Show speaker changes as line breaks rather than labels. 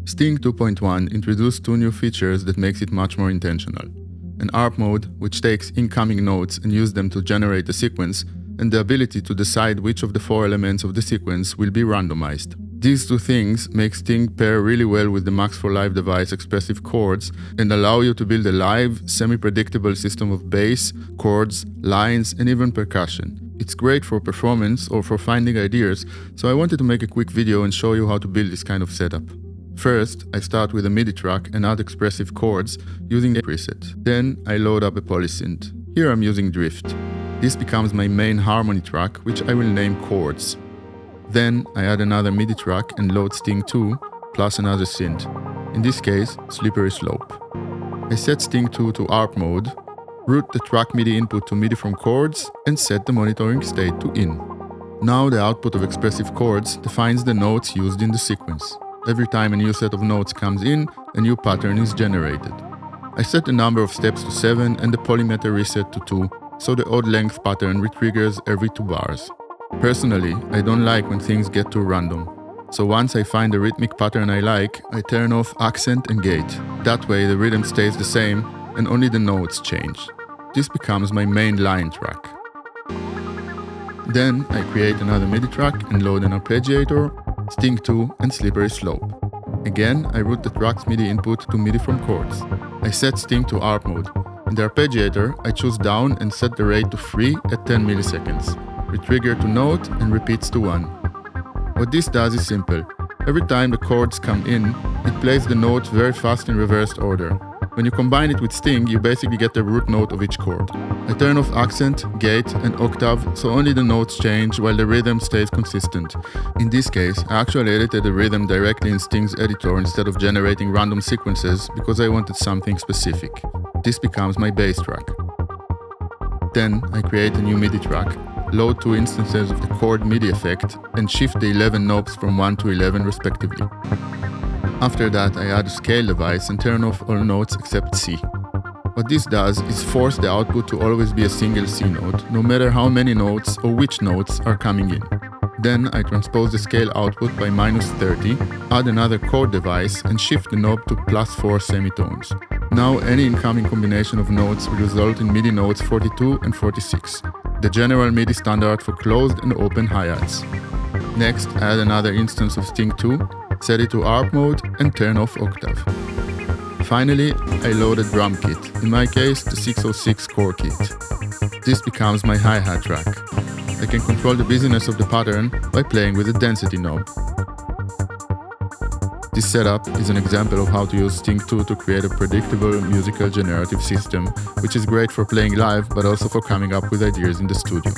Sting 2.1 introduced two new features that makes it much more intentional. An ARP mode, which takes incoming notes and uses them to generate a sequence, and the ability to decide which of the four elements of the sequence will be randomized. These two things make Sting pair really well with the Max for Live device Expressive Chords and allow you to build a live, semi-predictable system of bass, chords, lines, and even percussion. It's great for performance or for finding ideas, so I wanted to make a quick video and show you how to build this kind of setup. First, I start with a MIDI track and add Expressive Chords using a preset. Then I load up a polysynth. Here I'm using Drift. This becomes my main harmony track, which I will name Chords. Then I add another MIDI track and load Sting 2 plus another synth. In this case, Slippery Slope. I set Sting 2 to ARP mode, route the track MIDI input to MIDI from Chords, and set the monitoring state to In. Now the output of Expressive Chords defines the notes used in the sequence. Every time a new set of notes comes in, a new pattern is generated. I set the number of steps to 7 and the polymeter reset to 2, so the odd length pattern retriggers every 2 bars. Personally, I don't like when things get too random. So once I find a rhythmic pattern I like, I turn off accent and gate. That way the rhythm stays the same and only the notes change. This becomes my main line track. Then I create another MIDI track and load an arpeggiator, Sting 2 and Slippery Slope. Again, I route the track's MIDI input to MIDI from Chords. I set Sting to ARP mode. In the arpeggiator, I choose down and set the rate to 3 at 10 milliseconds. Retrigger to note and repeats to 1. What this does is simple. Every time the chords come in, it plays the note very fast in reversed order. When you combine it with Sting, you basically get the root note of each chord. I turn off accent, gate and octave, so only the notes change while the rhythm stays consistent. In this case, I actually edited the rhythm directly in Sting's editor instead of generating random sequences because I wanted something specific. This becomes my bass track. Then I create a new MIDI track, load 2 instances of the chord MIDI effect, and shift the 11 knobs from 1 to 11 respectively. After that, I add a scale device and turn off all notes except C. What this does is force the output to always be a single C note, no matter how many notes or which notes are coming in. Then I transpose the scale output by -30, add another chord device and shift the knob to +4 semitones. Now any incoming combination of notes will result in MIDI notes 42 and 46, the general MIDI standard for closed and open hi-hats. Next, add another instance of Sting 2, set it to ARP mode and turn off octave. Finally, I load a drum kit, in my case the 606 core kit. This becomes my hi-hat track. I can control the busyness of the pattern by playing with the density knob. This setup is an example of how to use Sting 2 to create a predictable musical generative system, which is great for playing live but also for coming up with ideas in the studio.